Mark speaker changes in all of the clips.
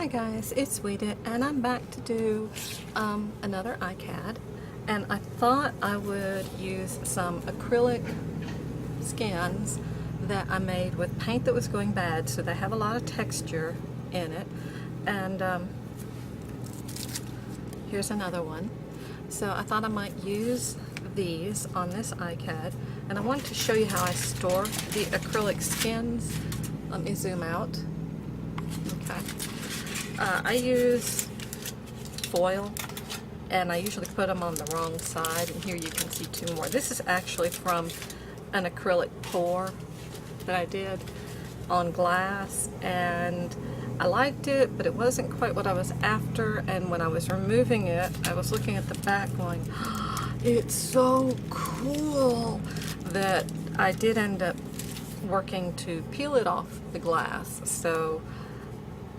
Speaker 1: Hi guys, it's Sweetie and I'm back to do another ICAD, and I thought I would use some acrylic skins that I made with paint that was going bad, so they have a lot of texture in it. And here's another one. So I thought I might use these on this ICAD, and I wanted to show you how I store the acrylic skins. Let me zoom out. Okay. I use foil, and I usually put them on the wrong side, and here you can see two more. This is actually from an acrylic pour that I did on glass, and I liked it, but it wasn't quite what I was after. And when I was removing it, I was looking at the back going, oh, it's so cool, that I did end up working to peel it off the glass so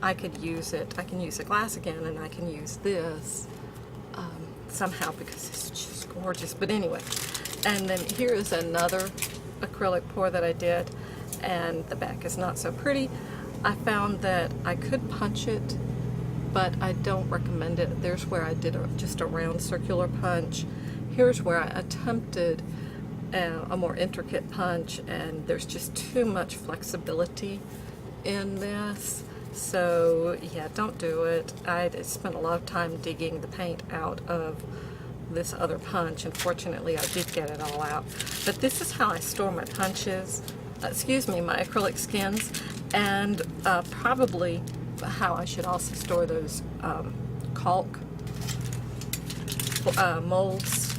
Speaker 1: I could use it. I can use the glass again, and I can use this somehow because it's just gorgeous. But anyway, and then here is another acrylic pour that I did, and the back is not so pretty. I found that I could punch it, but I don't recommend it. There's where I did just a round circular punch. Here's where I attempted a more intricate punch, and there's just too much flexibility in this. So yeah, don't do it. I spent a lot of time digging the paint out of this other punch, and fortunately I did get it all out. But this is how I store my punches, my acrylic skins, and probably how I should also store those caulk molds.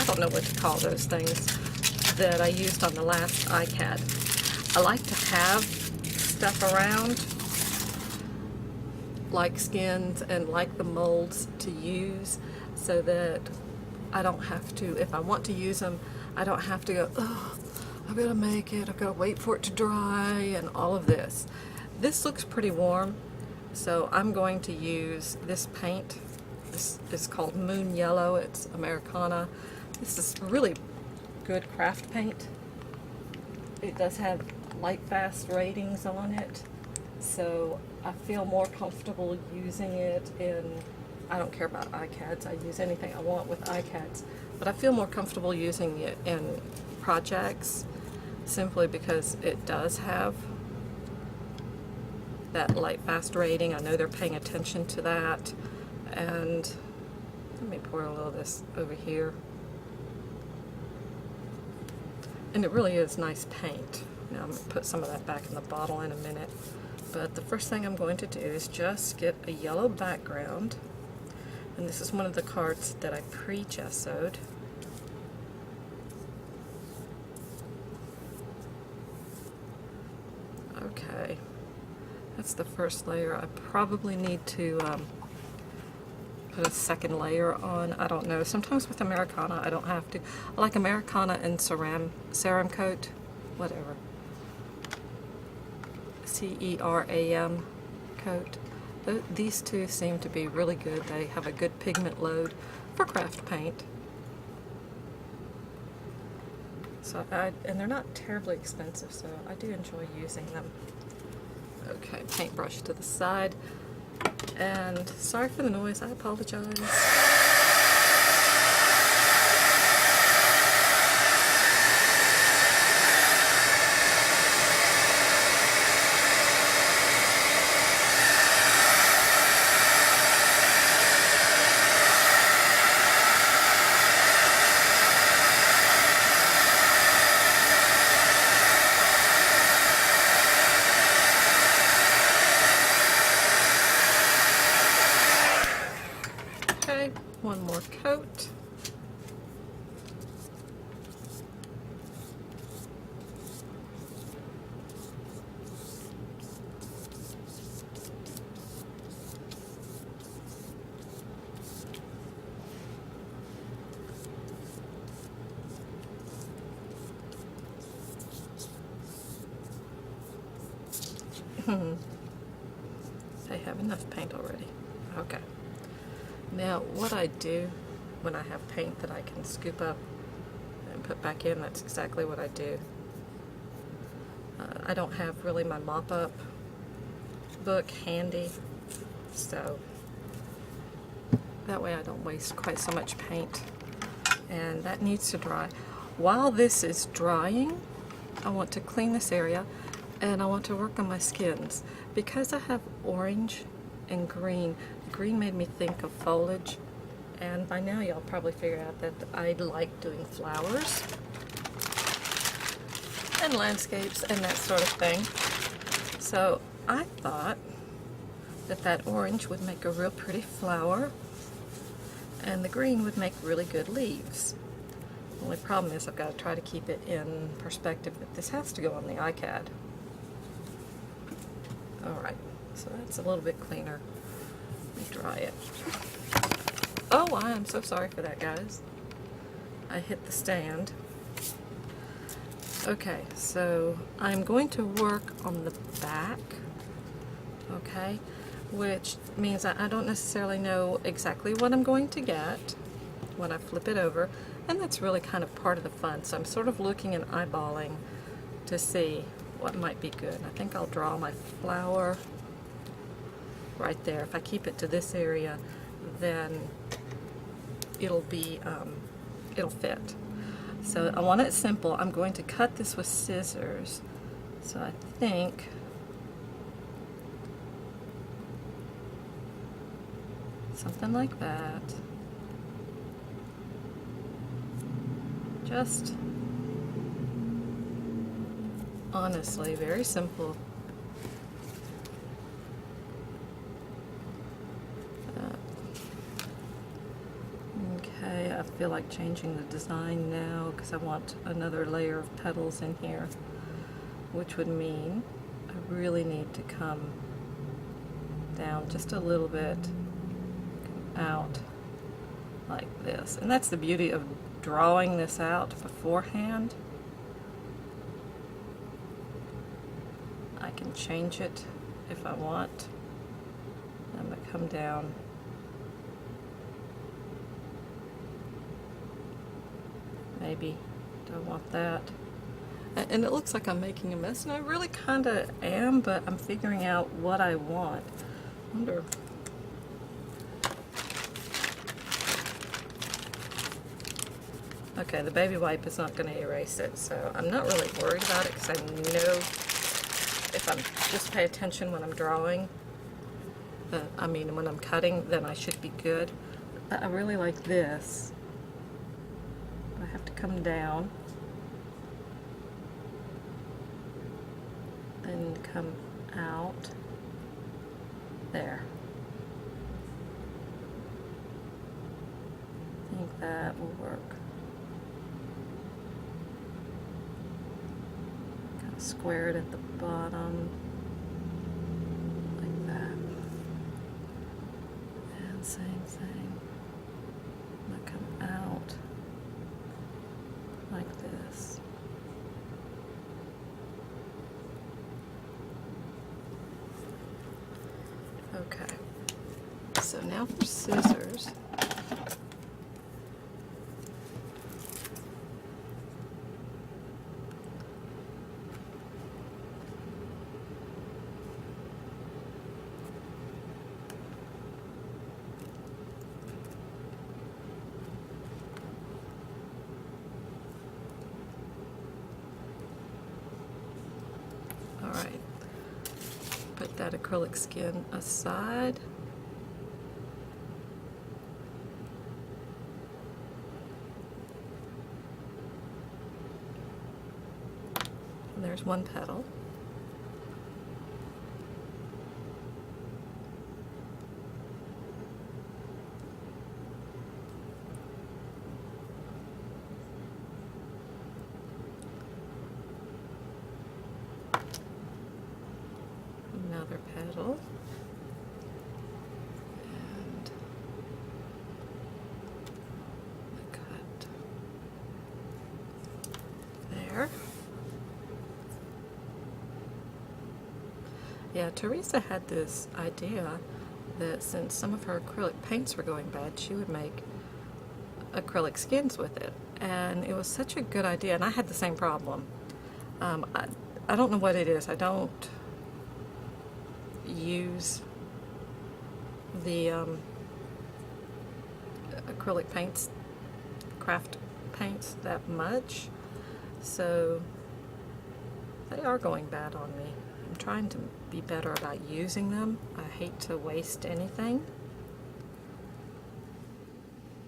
Speaker 1: I don't know what to call those things that I used on the last ICAD. I like to have stuff around, like skins and like the molds, to use, so that I don't have to, if I want to use them, I don't have to go, oh, I've got to make it, I've got to wait for it to dry, and all of this. This looks pretty warm, so I'm going to use this paint. This is called Moon Yellow. It's Americana. This is really good craft paint. It does have light fast ratings on it, so I feel more comfortable using it in, I don't care about ICADs, I use anything I want with ICADs, but I feel more comfortable using it in projects simply because it does have that light fast rating. I know they're paying attention to that. And let me pour a little of this over here. And it really is nice paint. Now I'm going to put some of that back in the bottle in a minute. But the first thing I'm going to do is just get a yellow background. And this is one of the cards that I pre-gessoed. Okay, that's the first layer. I probably need to put a second layer on. I don't know. Sometimes with Americana I don't have to. I like Americana and Ceram Coat, whatever. C-E-R-A-M coat. These two seem to be really good. They have a good pigment load for craft paint. So and they're not terribly expensive, so I do enjoy using them. Okay, paintbrush to the side. And sorry for the noise, I apologize. Okay, one more coat. I have enough paint already. Okay. Now, what I do when I have paint that I can scoop up and put back in, that's exactly what I do. I don't have really my mop-up book handy, So that way I don't waste quite so much paint. And that needs to dry. While this is drying, I want to clean this area and I want to work on my skins. Because I have orange and green, green made me think of foliage, and by now y'all probably figured out that I like doing flowers and landscapes and that sort of thing. So I thought that that orange would make a real pretty flower and the green would make really good leaves. The only problem is I've got to try to keep it in perspective that this has to go on the ICAD. Alright, so that's a little bit cleaner. Let me dry it. Oh, I am so sorry for that, guys. I hit the stand. Okay, so I'm going to work on the back, okay, which means I don't necessarily know exactly what I'm going to get when I flip it over, and that's really kind of part of the fun. So I'm sort of looking and eyeballing to see what might be good. I think I'll draw my flower right there. If I keep it to this area, then it'll be, it'll fit. So I want it simple. I'm going to cut this with scissors. So I think something like that. Just honestly, very simple. Okay, I feel like changing the design now because I want another layer of petals in here, which would mean I really need to come down just a little bit, come out like this. And that's the beauty of drawing this out beforehand. I can change it if I want. I'm going to come down maybe. Don't want that. And it looks like I'm making a mess, and I really kind of am, but I'm figuring out what I want. I wonder. Okay, the baby wipe is not going to erase it, so I'm not really worried about it because I know if I'm just pay attention when I'm drawing, I mean when I'm cutting, then I should be good. But I really like this. I have to come down, then come out there. I think that will work. Kind of square it at the bottom like that. And same thing. I'm gonna come out like this. Okay, so now for scissors. Alright, put that acrylic skin aside. And there's one petal. Another petal, and a cut there. Yeah, Teresa had this idea that since some of her acrylic paints were going bad, she would make acrylic skins with it, and it was such a good idea, and I had the same problem. I don't know what it is. I don't use the acrylic paints, craft paints that much, so they are going bad on me. I'm trying to be better about using them. I hate to waste anything.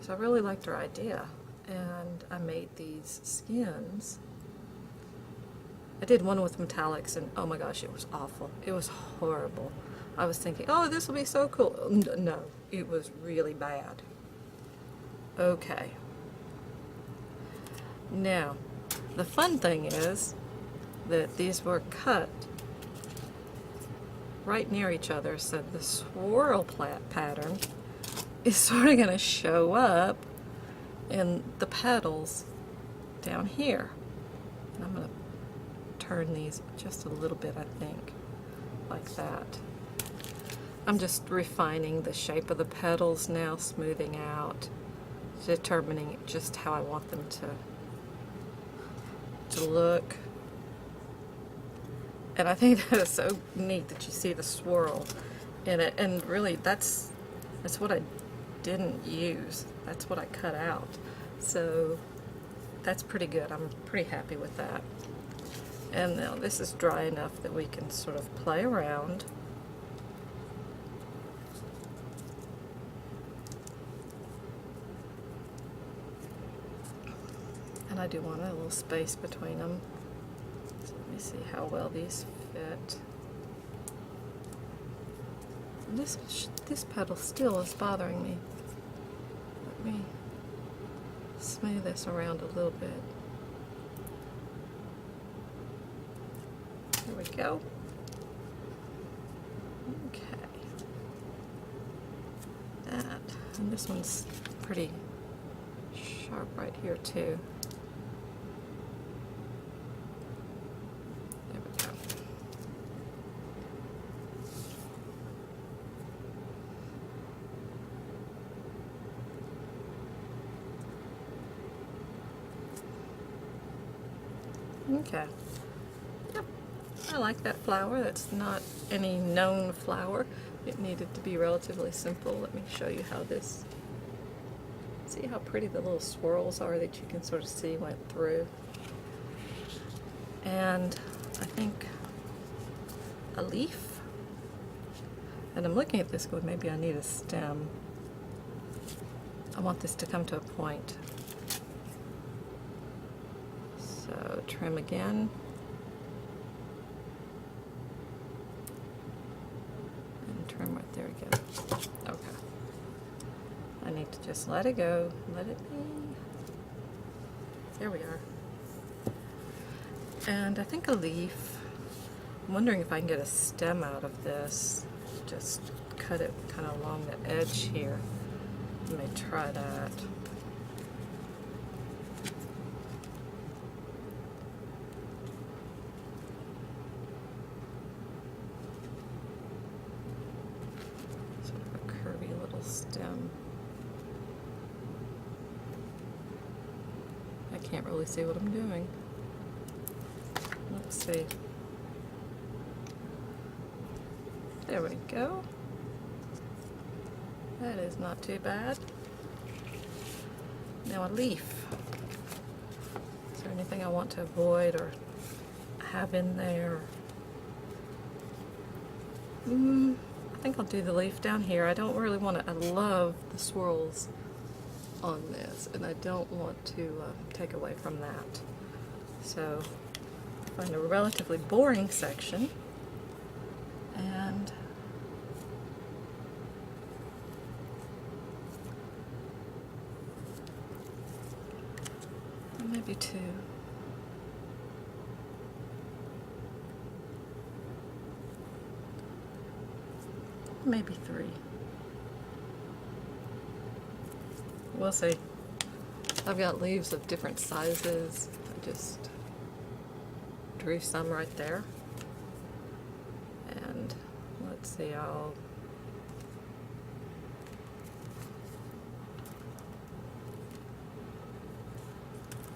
Speaker 1: So I really liked her idea, and I made these skins. I did one with metallics, and oh my gosh, it was awful. It was horrible. I was thinking, oh, this will be so cool. No, it was really bad. Okay. Now, the fun thing is that these were cut right near each other, so the swirl pattern is sort of going to show up in the petals down here. And I'm going to turn these just a little bit, I think, like that. I'm just refining the shape of the petals now, smoothing out, determining just how I want them to look. And I think that is so neat that you see the swirl in it, and really that's what I didn't use. That's what I cut out. So that's pretty good. I'm pretty happy with that. And now this is dry enough that we can sort of play around. And I do want a little space between them. So let me see how well these fit. And this petal still is bothering me. Let me smooth this around a little bit. There we go. Okay. That. And this one's pretty sharp right here too. There we go. Okay. Yep. I like that flower. That's not any known flower. It needed to be relatively simple. Let me show you how this... See how pretty the little swirls are that you can sort of see went through. And I think a leaf. And I'm looking at this going, maybe I need a stem. I want this to come to a point. So trim again. And trim right there again. Okay. I need to just let it go, let it be. There we are. And I think a leaf. I'm wondering if I can get a stem out of this. Just cut it kind of along the edge here. I may try that. Sort of a curvy little stem. I can't really see what I'm doing. Let's see. There we go. That is not too bad. Now a leaf. Is there anything I want to avoid or have in there? I think I'll do the leaf down here. I don't really want to, I love the swirls on this, and I don't want to take away from that. So find a relatively boring section, and maybe two. Maybe three. We'll see. I've got leaves of different sizes. I just drew some right there. And let's see, I'll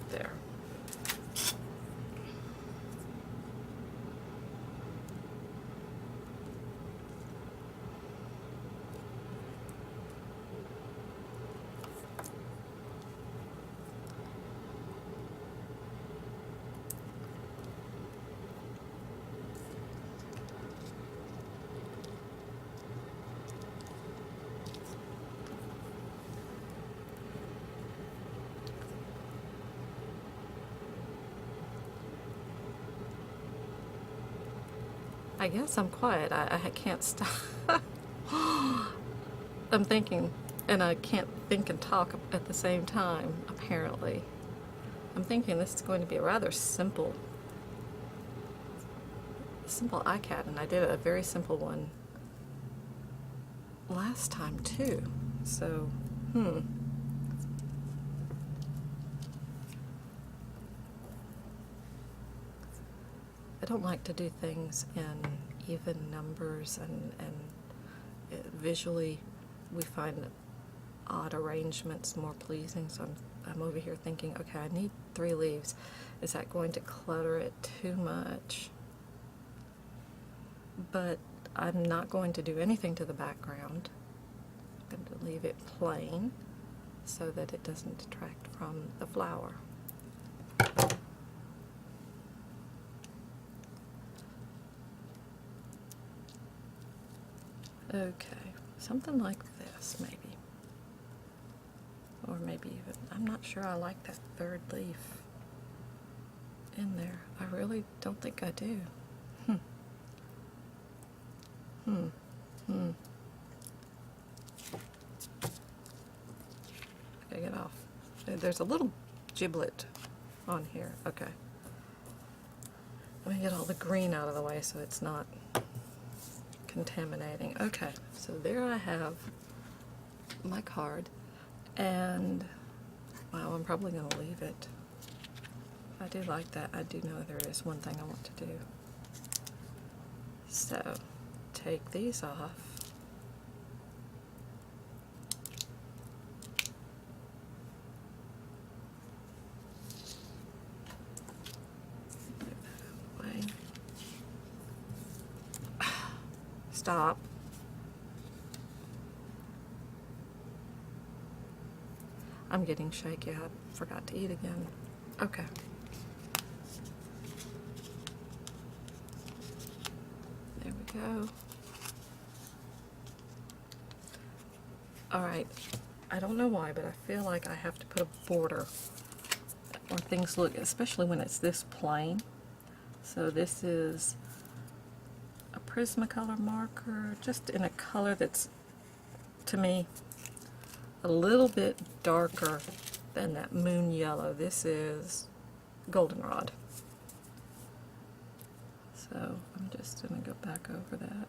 Speaker 1: there. I guess I'm quiet. I can't stop. I'm thinking, and I can't think and talk at the same time, apparently. I'm thinking this is going to be a rather simple ICAD, and I did a very simple one last time too. So, I don't like to do things in even numbers, and visually we find odd arrangements more pleasing. So I'm over here thinking, okay, I need 3 leaves. Is that going to clutter it too much? But I'm not going to do anything to the background. I'm going to leave it plain so that it doesn't detract from the flower. Okay, something like this maybe. Or maybe even, I'm not sure I like that 3rd leaf in there. I really don't think I do. Okay, get off. There's a little giblet on here. Okay. Let me get all the green out of the way so it's not contaminating. Okay, so there I have my card, and wow, I'm probably going to leave it. I do like that. I do know there is one thing I want to do. So, take these off. Move that out of the way. Stop. I'm getting shaky. I forgot to eat again. Okay. There we go. Alright. I don't know why, but I feel like I have to put a border or things look, especially when it's this plain. So this is a Prismacolor marker, just in a color that's, to me, a little bit darker than that moon yellow. This is goldenrod. So I'm just going to go back over that.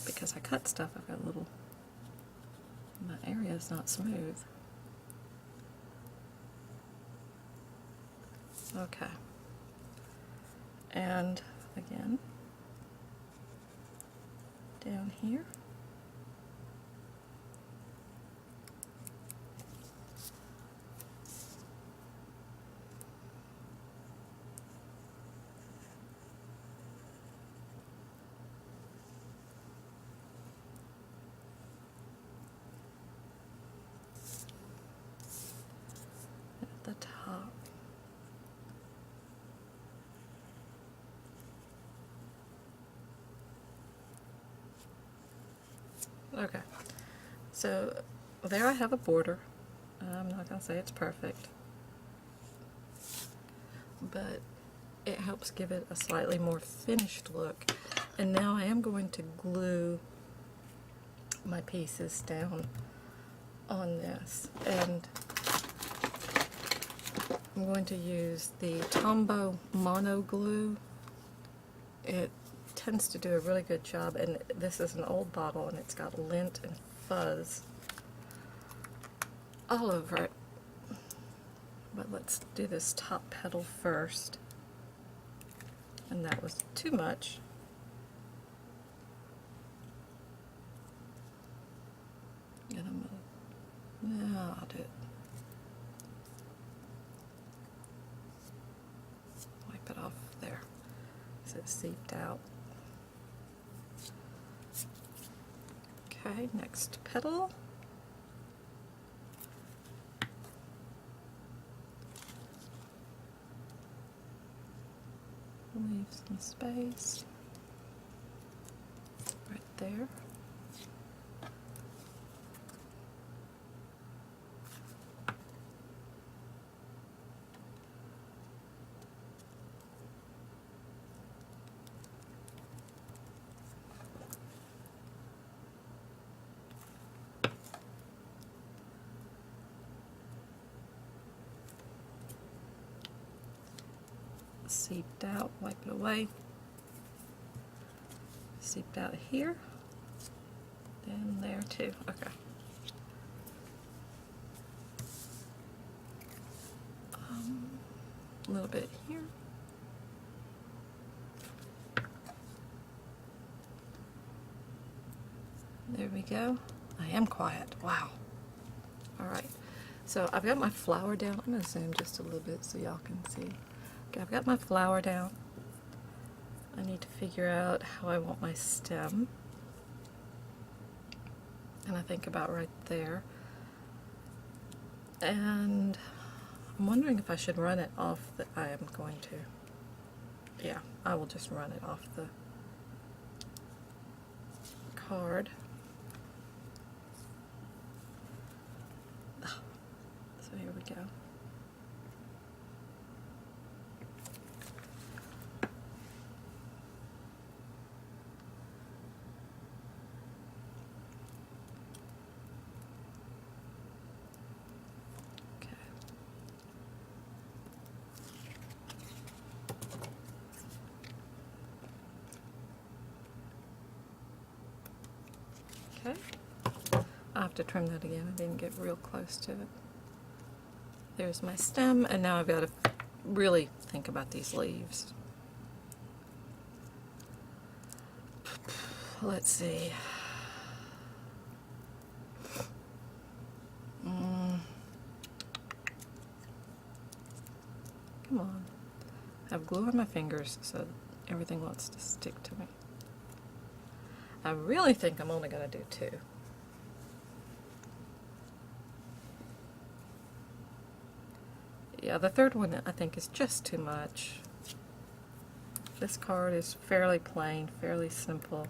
Speaker 1: Because I cut stuff, I've got a little, my area is not smooth. Okay. And again, down here. At the top. Okay, so there I have a border. I'm not going to say it's perfect, but it helps give it a slightly more finished look. And now I am going to glue my pieces down on this, and I'm going to use the Tombow Mono Glue. It tends to do a really good job, and this is an old bottle and it's got lint and fuzz all over it. But let's do this top petal first, and that was too much. And I'm gonna, no, I'll do it. Wipe it off there so it seeped out. Okay, next petal. Leave some space right there. seeped out. Wipe it away. Seeped out here. And there too. Okay. A little bit here. There we go. I am quiet. Wow. All right. So I've got my flower down. I'm going to zoom just a little bit so y'all can see. Okay, I've got my flower down. I need to figure out how I want my stem. And I think about right there. And I'm wondering if I should run it off the, I am going to. Yeah, I will just run it off the card. So here we go. Okay. I'll have to trim that again. I didn't get real close to it. There's my stem, and now I've got to really think about these leaves. Let's see. Come on. I have glue on my fingers, so everything wants to stick to me. I really think I'm only going to do 2. Yeah, the third one I think is just too much. This card is fairly plain, fairly simple.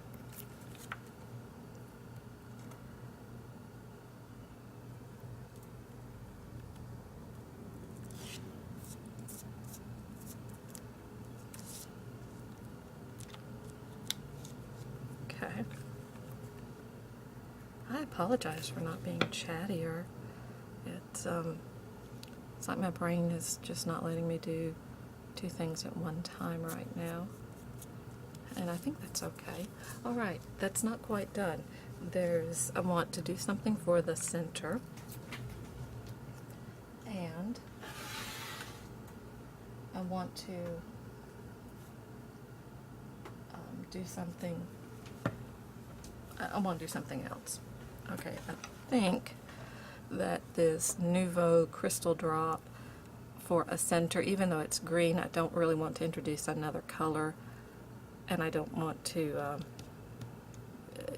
Speaker 1: Okay. I apologize for not being chattier. It's like my brain is just not letting me do 2 things at one time right now. And I think that's okay. Alright, that's not quite done. I want to do something for the center. And I want to do something. I want to do something else. Okay, I think that this Nouveau Crystal Drop for a center, even though it's green, I don't really want to introduce another color, and I don't want to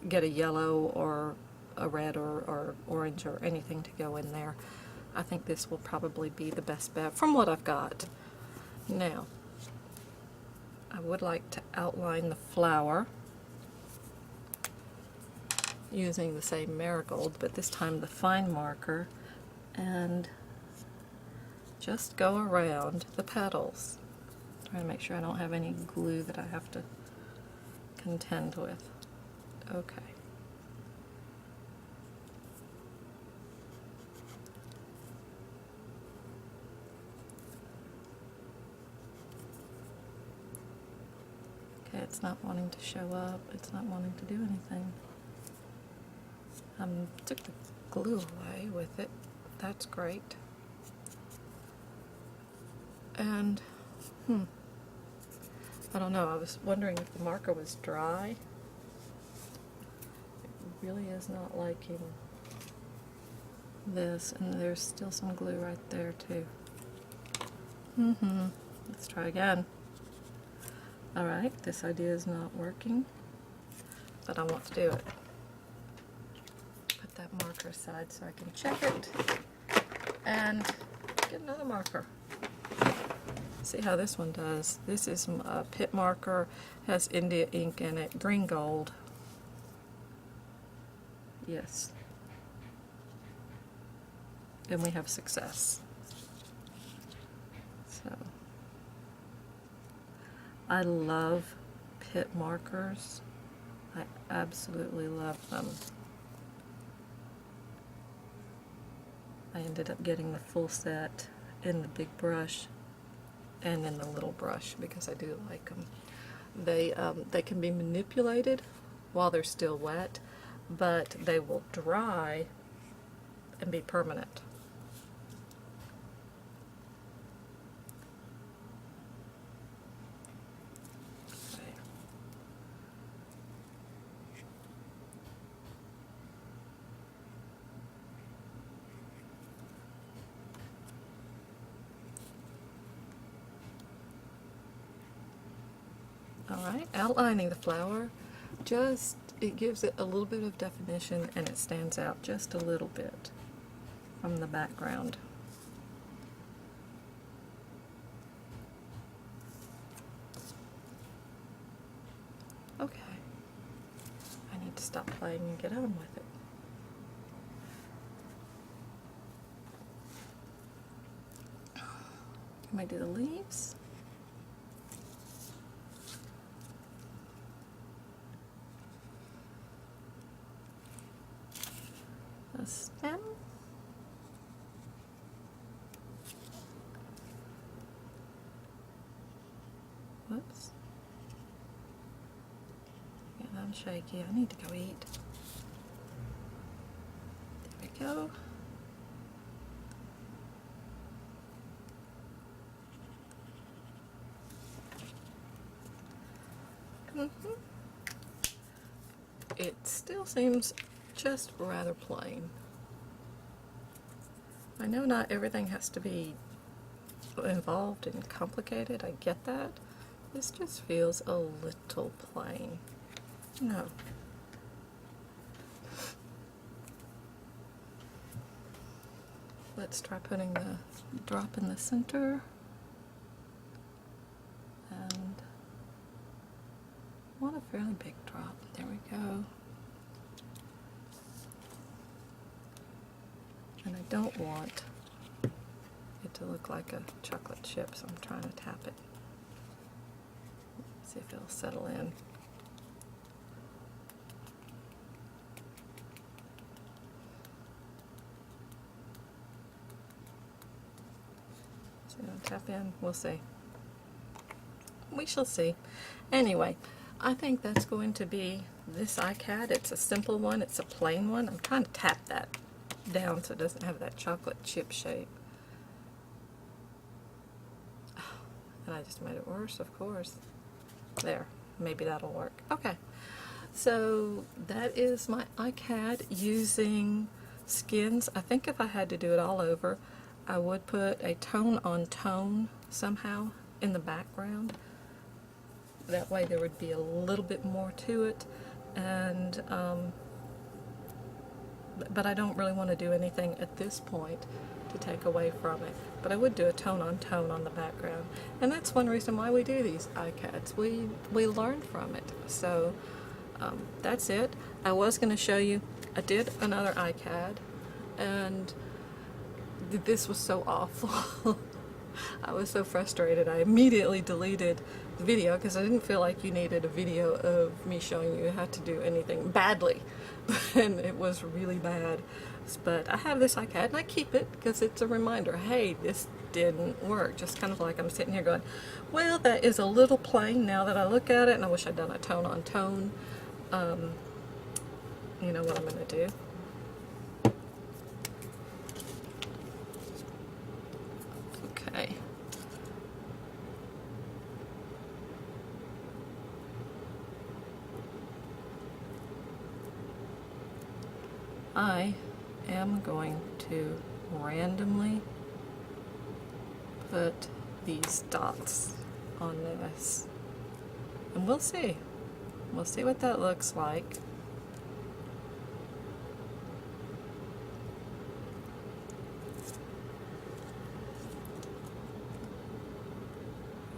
Speaker 1: get a yellow or a red or orange or anything to go in there. I think this will probably be the best bet from what I've got. Now, I would like to outline the flower using the same marigold, but this time the fine marker, and just go around the petals. Trying to make sure I don't have any glue that I have to contend with. Okay. Okay, it's not wanting to show up. It's not wanting to do anything. Took the glue away with it. That's great. And, I don't know, I was wondering if the marker was dry. It really is not liking this, and there's still some glue right there too. Let's try again. Alright, this idea is not working, but I want to do it. Put that marker aside so I can check it, and get another marker. See how this one does. This is a pit marker, has India ink in it, green gold. Yes. And we have success. So, I love pit markers. I absolutely love them. I ended up getting the full set in the big brush. and then the little brush, because I do like them. They can be manipulated while they're still wet, but they will dry and be permanent. Okay. Alright, outlining the flower, it gives it a little bit of definition, and it stands out just a little bit from the background. Okay, I need to stop playing and get on with it. Can I do the leaves? A stem? Whoops. Yeah, I'm shaky. I need to go eat. There we go. It still seems just rather plain. I know not everything has to be involved and complicated, I get that. This just feels a little plain. No. Let's try putting the drop in the center. And I want a fairly big drop. There we go. And I don't want it to look like a chocolate chip, so I'm trying to tap it. See if it'll settle in. So tap in, we'll see. We shall see. Anyway, I think that's going to be this ICAD. It's a simple one, it's a plain one. I'm trying to tap that down so it doesn't have that chocolate chip shape. And I just made it worse, of course. There, maybe that'll work. Okay, so that is my ICAD using skins. I think if I had to do it all over, I would put a tone on tone somehow in the background. That way there would be a little bit more to it, and but I don't really want to do anything at this point to take away from it. But I would do a tone on the background, and that's one reason why we do these ICADs. We learn from it. So that's it. I was going to show you, I did another ICAD, and this was so awful. I was so frustrated. I immediately deleted the video because I didn't feel like you needed a video of me showing you how to do anything badly. And it was really bad. But I have this ICAD and I keep it because it's a reminder, hey, this didn't work. Just kind of like I'm sitting here going, well, that is a little plain now that I look at it, and I wish I'd done a tone on tone. You know what I'm going to do? Okay. I am going to randomly put these dots on this, and we'll see. We'll see what that looks like.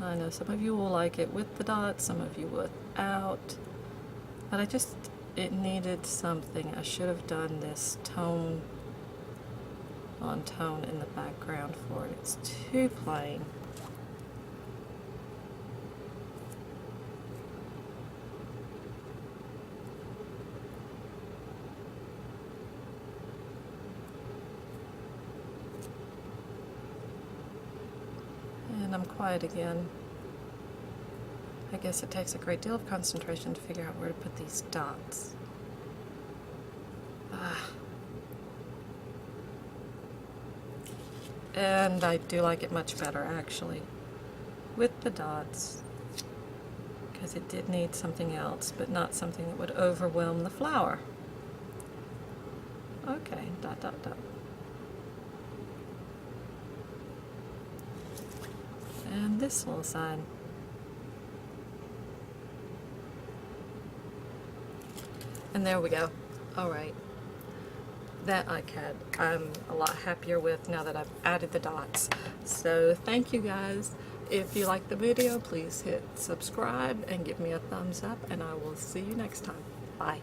Speaker 1: I know some of you will like it with the dots, some of you without, but it needed something. I should have done this tone on tone in the background for it. It's too plain. And I'm quiet again. I guess it takes a great deal of concentration to figure out where to put these dots. And I do like it much better, actually, with the dots, because it did need something else, but not something that would overwhelm the flower. Okay, dot, dot, dot. And this little side. And there we go. All right. That ICAD I'm a lot happier with now that I've added the dots. So thank you guys. If you like the video, please hit subscribe and give me a thumbs up, and I will see you next time. Bye.